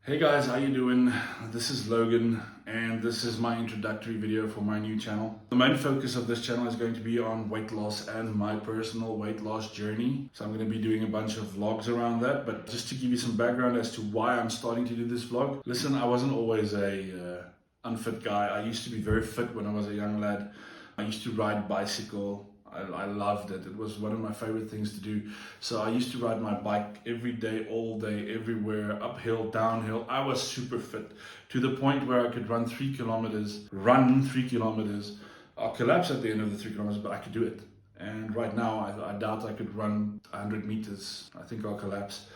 Hey guys, how you doing? This is Logan and this is my introductory video for my new channel. The main focus of this channel is going to be on weight loss and my personal weight loss journey. So I'm going to be doing a bunch of vlogs around that, but just to give you some background as to why I'm starting to do this vlog. Listen, I wasn't always a unfit guy. I used to be very fit when I was a young lad. I used to ride bicycle. I loved it. It was one of my favorite things to do. So I used to ride my bike every day, all day, everywhere, uphill, downhill. I was super fit to the point where I could run 3 kilometers, I'll collapse at the end of the 3 kilometers, but I could do it. And right now, I doubt I could run 100 meters. I think I'll collapse.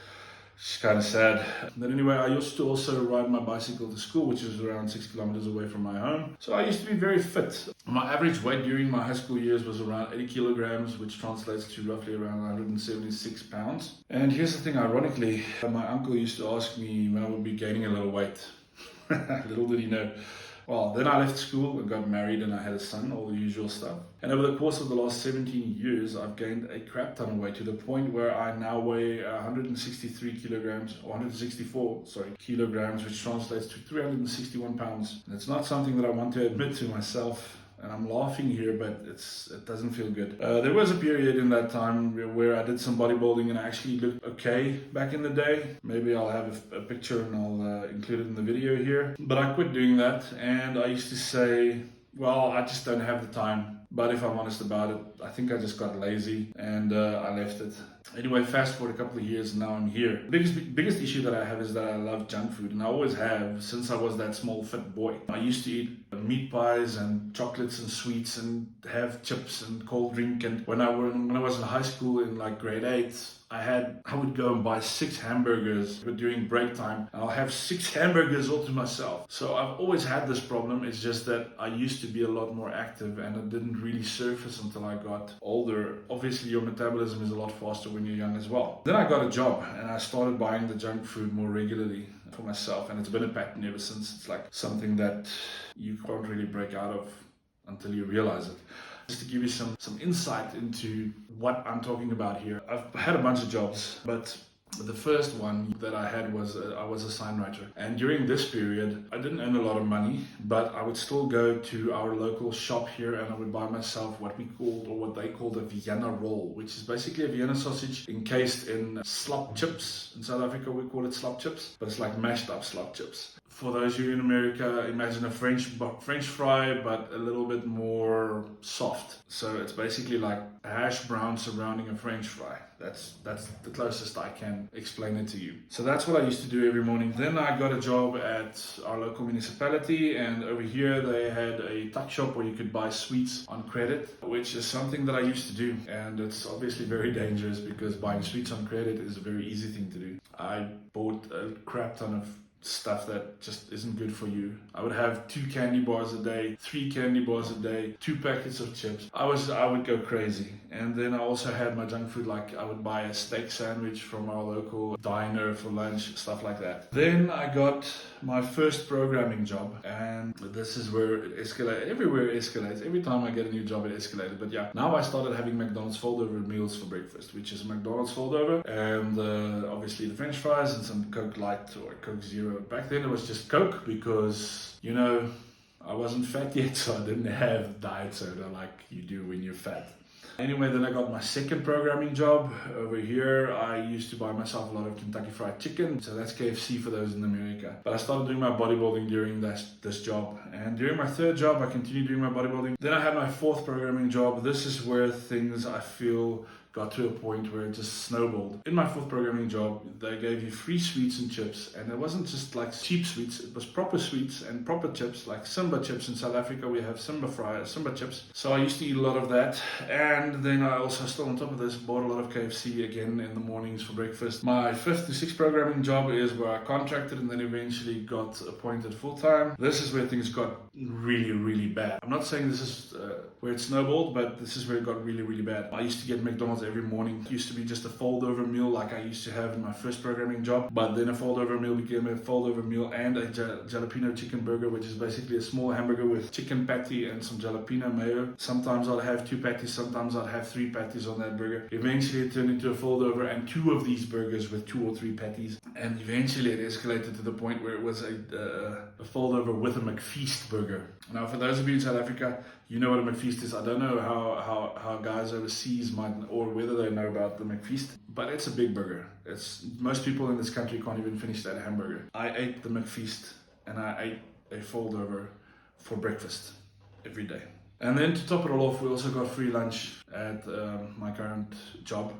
It's kind of sad. But anyway, I used to also ride my bicycle to school, which is around 6 kilometers away from my home. So I used to be very fit. My average weight during my high school years was around 80 kilograms, which translates to roughly around 176 pounds. And here's the thing, ironically, my uncle used to ask me when I would be gaining a little weight. Little did he know. Well, then I left school and got married and I had a son, all the usual stuff. And over the course of the last 17 years, I've gained a crap ton of weight to the point where I now weigh 163 kilograms, or 164, kilograms, which translates to 361 pounds. And it's not something that I want to admit to myself. And I'm laughing here, but it doesn't feel good. There was a period in that time where I did some bodybuilding and I actually looked okay back in the day. Maybe I'll have a picture and I'll include it in the video here. But I quit doing that and I used to say, well, I just don't have the time. But if I'm honest about it, I think I just got lazy and I left it. Anyway, fast forward a couple of years and now I'm here. Biggest issue that I have is that I love junk food, and I always have since I was that small fit boy. I used to eat meat pies and chocolates and sweets and have chips and cold drink. And when I was in high school in like grade 8, I would go and buy 6 hamburgers during break time, and I'll have 6 hamburgers all to myself. So I've always had this problem. It's just that I used to be a lot more active and it didn't really surface until I got older. Obviously your metabolism is a lot faster when you're young as well. Then I got a job and I started buying the junk food more regularly for myself, and it's been a pattern ever since. It's like something that you can't really break out of until you realize it. Just to give you some insight into what I'm talking about here. I've had a bunch of jobs, but the first one that I had was I was a sign writer. And during this period, I didn't earn a lot of money, but I would still go to our local shop here and I would buy myself what they called a Vienna roll, which is basically a Vienna sausage encased in slop chips. In South Africa, we call it slop chips, but it's like mashed up slop chips. For those of you in America, imagine a French fry, but a little bit more soft. So it's basically like a hash brown surrounding a French fry. That's the closest I can explain it to you. So that's what I used to do every morning. Then I got a job at our local municipality, and over here they had a tuck shop where you could buy sweets on credit, which is something that I used to do. And it's obviously very dangerous because buying sweets on credit is a very easy thing to do. I bought a crap ton of stuff that just isn't good for you. I would have 2 candy bars a day, 3 candy bars a day, 2 packets of chips. I would go crazy. And then I also had my junk food, like I would buy a steak sandwich from our local diner for lunch, stuff like that. Then I got my first programming job, and this is where it escalated. Everywhere it escalates. Every time I get a new job, it escalated. But yeah, now I started having McDonald's fold-over meals for breakfast, which is a McDonald's fold-over, and obviously the French fries and some Coke Light or Coke Zero. Back then it was just Coke because, you know, I wasn't fat yet, so I didn't have diet soda like you do when you're fat. Anyway, then I got my second programming job. Over here, I used to buy myself a lot of Kentucky Fried Chicken. So that's KFC for those in America. But I started doing my bodybuilding during this job. And during my third job, I continued doing my bodybuilding. Then I had my fourth programming job. This is where things, I feel, got to a point where it just snowballed. In my fourth programming job, they gave you free sweets and chips, and it wasn't just like cheap sweets, it was proper sweets and proper chips, like Simba chips. In South Africa we have Simba chips. So I used to eat a lot of that, and then I also, still on top of this, bought a lot of KFC again in the mornings for breakfast. My fifth to sixth programming job is where I contracted and then eventually got appointed full-time. This is where things got really, really bad. I'm not saying this is where it snowballed, but this is where it got really, really bad. I used to get McDonald's McDonald's every morning. It used to be just a fold-over meal like I used to have in my first programming job, but then a fold-over meal became a fold-over meal and a jalapeno chicken burger, which is basically a small hamburger with chicken patty and some jalapeno mayo. Sometimes I'd have 2 patties, sometimes I'd have 3 patties on that burger. Eventually it turned into a fold-over and 2 of these burgers with 2 or 3 patties, and eventually it escalated to the point where it was a fold-over with a McFeast burger. Now, for those of you in South Africa, you know what a McFeast is. I don't know how guys overseas might, or whether they know about the McFeast, but it's a big burger. Most people in this country can't even finish that hamburger. I ate the McFeast and I ate a fold-over for breakfast every day. And then to top it all off, we also got free lunch at my current job.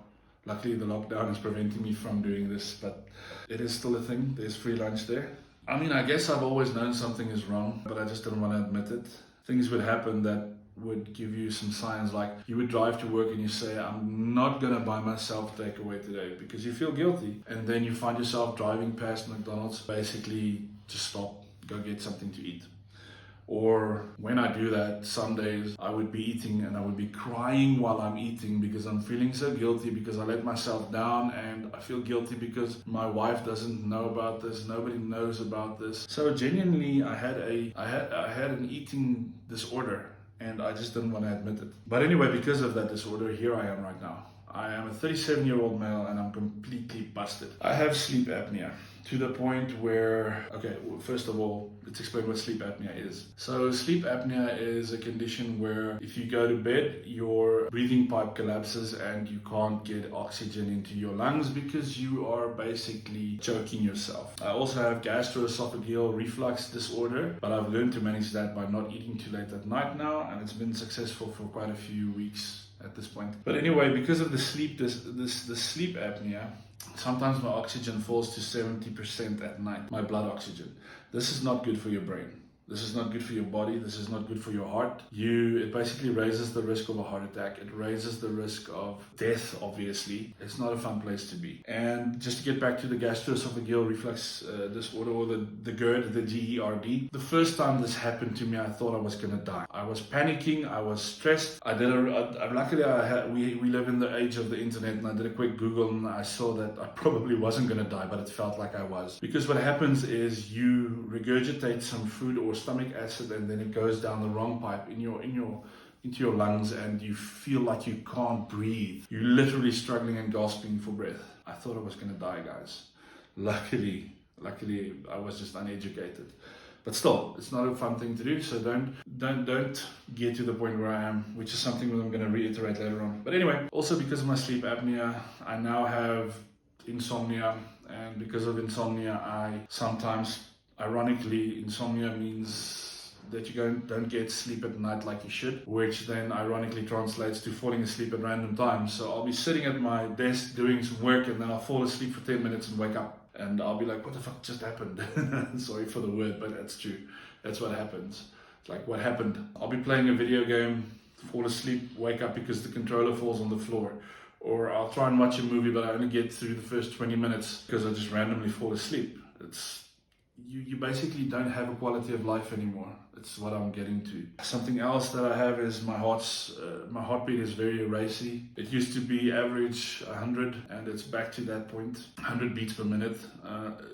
Luckily, the lockdown is preventing me from doing this, but it is still a thing. There's free lunch there. I mean, I guess I've always known something is wrong, but I just didn't want to admit it. Things would happen that would give you some signs, like you would drive to work and you say, I'm not going to buy myself takeaway today, because you feel guilty. And then you find yourself driving past McDonald's, basically just stop, go get something to eat. Or when I do that, some days I would be eating and I would be crying while I'm eating because I'm feeling so guilty because I let myself down, and I feel guilty because my wife doesn't know about this, nobody knows about this. So genuinely, I had an eating disorder, and I just didn't want to admit it. But anyway, because of that disorder, here I am right now. I am a 37-year-old male and I'm completely busted. I have sleep apnea to the point where, okay, well, first of all, let's explain what sleep apnea is. So sleep apnea is a condition where if you go to bed, your breathing pipe collapses and you can't get oxygen into your lungs because you are basically choking yourself. I also have gastroesophageal reflux disorder, but I've learned to manage that by not eating too late at night now, and it's been successful for quite a few weeks at this point. But anyway, because of the sleep apnea, sometimes my oxygen falls to 70% at night, my blood oxygen. This is not good for your brain. This is not good for your body. This is not good for your heart. It basically raises the risk of a heart attack. It raises the risk of death, obviously. It's not a fun place to be. And just to get back to the gastroesophageal reflux disorder, or the GERD, the GERD, the first time this happened to me, I thought I was going to die. I was panicking. I was stressed. Luckily, we live in the age of the internet, and I did a quick Google and I saw that I probably wasn't going to die, but it felt like I was. Because what happens is you regurgitate some food or stomach acid, and then it goes down the wrong pipe into your lungs, and you feel like you can't breathe. You're literally struggling and gasping for breath. I thought I was going to die, guys. Luckily, I was just uneducated. But still, it's not a fun thing to do, so don't get to the point where I am, which is something that I'm going to reiterate later on. But anyway, also because of my sleep apnea, I now have insomnia, and because of insomnia, I sometimes, ironically, insomnia means that you don't get sleep at night like you should, which then ironically translates to falling asleep at random times. So I'll be sitting at my desk doing some work, and then I'll fall asleep for 10 minutes and wake up. And I'll be like, what the fuck just happened? Sorry for the word, but that's true. That's what happens. It's like, what happened? I'll be playing a video game, fall asleep, wake up because the controller falls on the floor. Or I'll try and watch a movie, but I only get through the first 20 minutes because I just randomly fall asleep. You basically don't have a quality of life anymore. It's what I'm getting to. Something else that I have is my heartbeat is very racy. It used to be average 100, and it's back to that point, 100 beats per minute.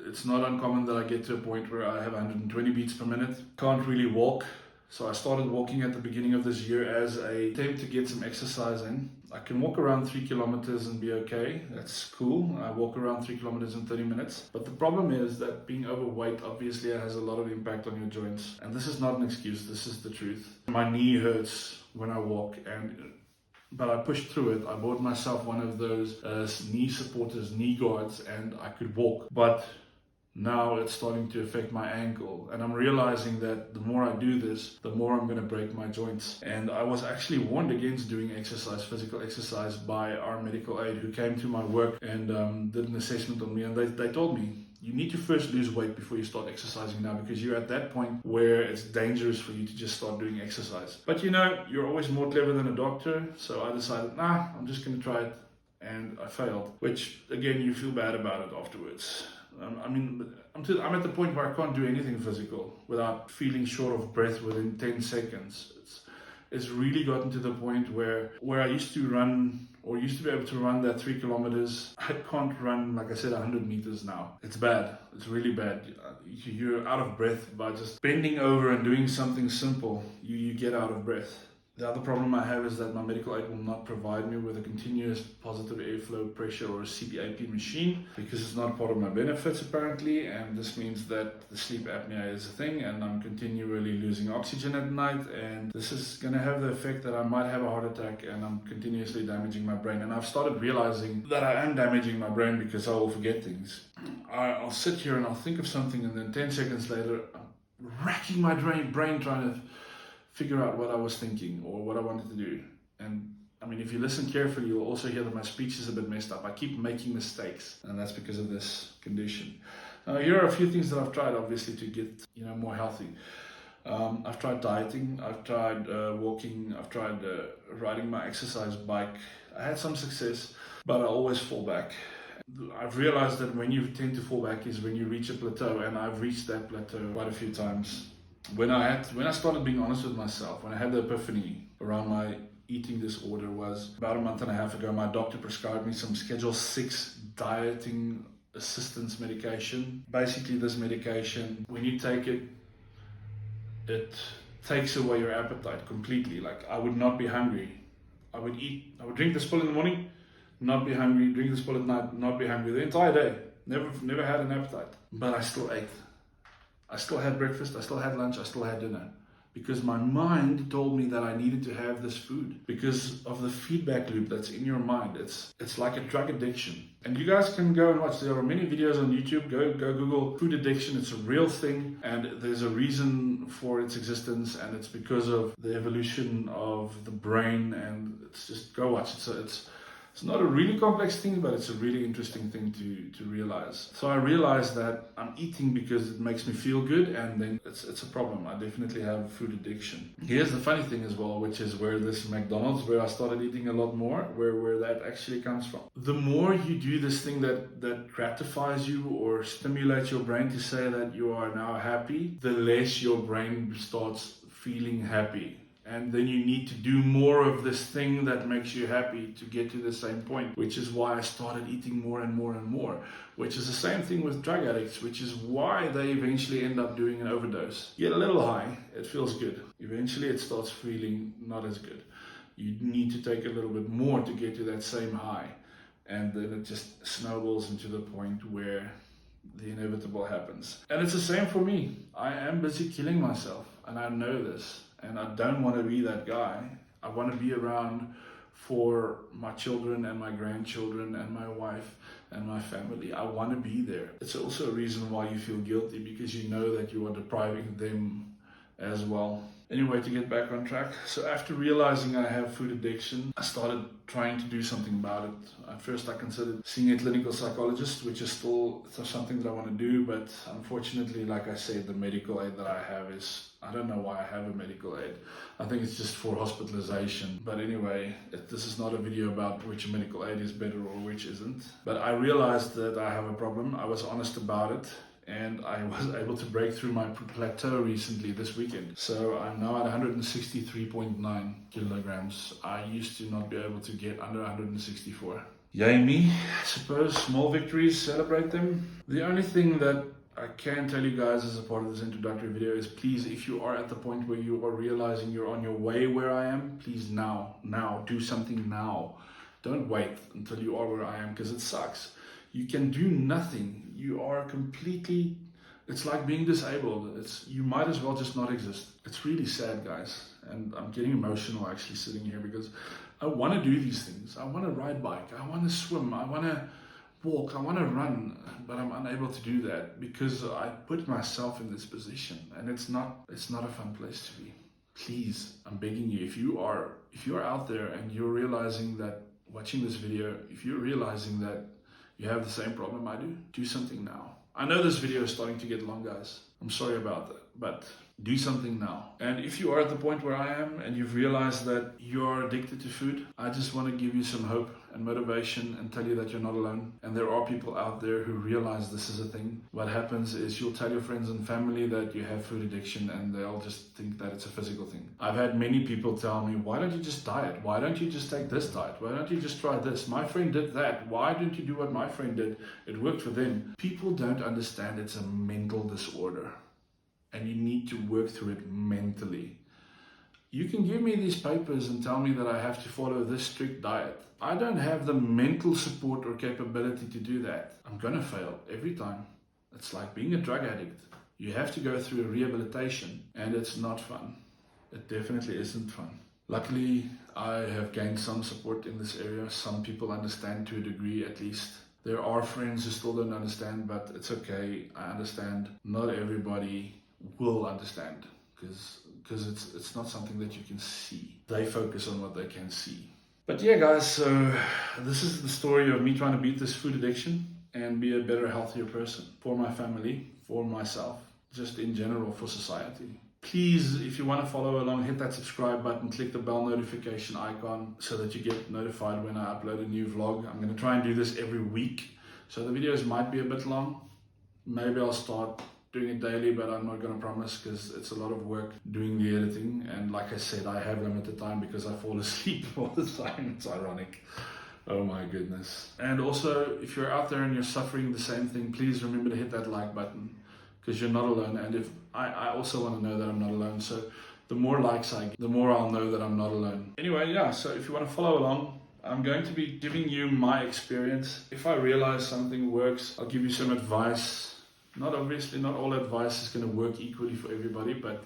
It's not uncommon that I get to a point where I have 120 beats per minute. Can't really walk. So I started walking at the beginning of this year as a attempt to get some exercise in. I can walk around 3 kilometers and be okay. That's cool. I walk around 3 kilometers in 30 minutes. But the problem is that being overweight obviously has a lot of impact on your joints. And this is not an excuse. This is the truth. My knee hurts when I walk, but I pushed through it. I bought myself one of those knee supporters, knee guards, and I could walk. But now it's starting to affect my ankle, and I'm realizing that the more I do this, the more I'm going to break my joints. And I was actually warned against doing physical exercise by our medical aide, who came to my work and did an assessment on me, and they told me, you need to first lose weight before you start exercising now, because you're at that point where it's dangerous for you to just start doing exercise. But you're always more clever than a doctor, so I decided, I'm just going to try it, and I failed, which again, you feel bad about it afterwards. I'm at the point where I can't do anything physical without feeling short of breath within 10 seconds. It's really gotten to the point where I used to run or used to be able to run that 3 kilometers. I can't run, like I said, 100 meters now. It's bad. It's really bad. You're out of breath by just bending over and doing something simple. You get out of breath. The other problem I have is that my medical aid will not provide me with a continuous positive airflow pressure or a CPAP machine because it's not part of my benefits apparently, and this means that the sleep apnea is a thing and I'm continually losing oxygen at night, and this is going to have the effect that I might have a heart attack and I'm continuously damaging my brain. And I've started realizing that I am damaging my brain because I will forget things. I'll sit here and I'll think of something, and then 10 seconds later I'm racking my brain trying to figure out what I was thinking or what I wanted to do. And I mean, if you listen carefully, you'll also hear that my speech is a bit messed up. I keep making mistakes, and that's because of this condition. Here are a few things that I've tried, obviously, to get more healthy. I've tried dieting, I've tried walking, I've tried riding my exercise bike. I had some success, but I always fall back. I've realized that when you tend to fall back is when you reach a plateau, and I've reached that plateau quite a few times. When I started being honest with myself, when I had the epiphany around my eating disorder, was about a month and a half ago. My doctor prescribed me some Schedule 6 dieting assistance medication. Basically, this medication, when you take it, it takes away your appetite completely. Like, I would not be hungry. I would drink this pill in the morning, not be hungry, drink this pill at night, not be hungry the entire day. Never had an appetite, but I still ate. I still had breakfast, I still had lunch, I still had dinner. Because my mind told me that I needed to have this food. Because of the feedback loop that's in your mind. It's like a drug addiction. And you guys can go and watch. There are many videos on YouTube. Go Google food addiction. It's a real thing. And there's a reason for its existence. And it's because of the evolution of the brain. And it's just, go watch it. It's not a really complex thing, but it's a really interesting thing to realize. So I realized that I'm eating because it makes me feel good, and then it's a problem. I definitely have food addiction. Here's the funny thing as well, which is where this McDonald's, where I started eating a lot more, where that actually comes from. The more you do this thing that gratifies you or stimulates your brain to say that you are now happy, the less your brain starts feeling happy. And then you need to do more of this thing that makes you happy to get to the same point, which is why I started eating more and more and more, which is the same thing with drug addicts, which is why they eventually end up doing an overdose. You get a little high, it feels good. Eventually it starts feeling not as good. You need to take a little bit more to get to that same high. And then it just snowballs into the point where the inevitable happens. And it's the same for me. I am busy killing myself, and I know this. And I don't want to be that guy. I want to be around for my children and my grandchildren and my wife and my family. I want to be there. It's also a reason why you feel guilty, because you know that you are depriving them as well. Anyway, to get back on track. So after realizing I have food addiction, I started trying to do something about it. At first I considered seeing a clinical psychologist, which is still something that I want to do, but unfortunately, like I said, the medical aid that I have is, I don't know why I have a medical aid. I think it's just for hospitalization. But anyway, this is not a video about which medical aid is better or which isn't. But I realized that I have a problem. I was honest about it. And I was able to break through my plateau recently this weekend. So I'm now at 163.9 kilograms. I used to not be able to get under 164. Yay me. I suppose small victories, celebrate them. The only thing that I can tell you guys as a part of this introductory video is, please, if you are at the point where you are realizing you're on your way where I am, please now, do something now. Don't wait until you are where I am, because it sucks. You can do nothing. You are completely, it's like being disabled. You might as well just not exist. It's really sad, guys. And I'm getting emotional actually sitting here, because I want to do these things. I want to ride bike. I want to swim. I want to walk. I want to run, but I'm unable to do that because I put myself in this position, and it's not a fun place to be. Please, I'm begging you, if you're out there and you're realizing that, watching this video, if you're realizing that you have the same problem I do something now. I know this video is starting to get long, guys. I'm sorry about that, but do something now. And if you are at the point where I am and you've realized that you're addicted to food, I just want to give you some hope and motivation and tell you that you're not alone. And there are people out there who realize this is a thing. What happens is you'll tell your friends and family that you have food addiction and they'll just think that it's a physical thing. I've had many people tell me, why don't you just diet? Why don't you just take this diet? Why don't you just try this? My friend did that. Why didn't you do what my friend did? It worked for them. People don't understand it's a mental disorder and you need to work through it mentally. You can give me these papers and tell me that I have to follow this strict diet. I don't have the mental support or capability to do that. I'm going to fail every time. It's like being a drug addict. You have to go through a rehabilitation and it's not fun. It definitely isn't fun. Luckily, I have gained some support in this area. Some people understand to a degree at least. There are friends who still don't understand, but it's okay. I understand. Not everybody will understand because it's not something that you can see. They focus on what they can see. But yeah, guys, so this is the story of me trying to beat this food addiction and be a better, healthier person for my family, for myself, just in general for society. Please, if you want to follow along, hit that subscribe button, click the bell notification icon so that you get notified when I upload a new vlog. I'm going to try and do this every week, so the videos might be a bit long. Maybe I'll start doing it daily, but I'm not going to promise because it's a lot of work doing the editing. And like I said, I have limited time because I fall asleep all the time. It's ironic. Oh my goodness. And also, if you're out there and you're suffering the same thing, please remember to hit that like button because you're not alone. And if I also want to know that I'm not alone. So the more likes I get, the more I'll know that I'm not alone. Anyway, yeah, so if you want to follow along, I'm going to be giving you my experience. If I realize something works, I'll give you some advice. Not all advice is going to work equally for everybody, but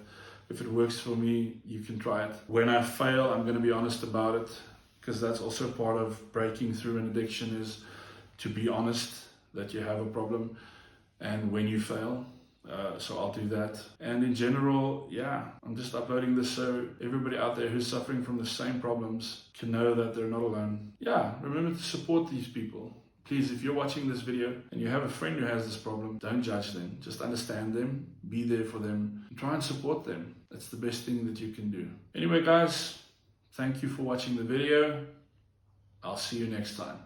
if it works for me, you can try it. When I fail, I'm going to be honest about it, because that's also part of breaking through an addiction, is to be honest that you have a problem and when you fail. So I'll do that. And in general, yeah, I'm just uploading this so everybody out there who's suffering from the same problems can know that they're not alone. Yeah, remember to support these people. Please, if you're watching this video and you have a friend who has this problem, don't judge them. Just understand them, be there for them, and try and support them. That's the best thing that you can do. Anyway, guys, thank you for watching the video. I'll see you next time.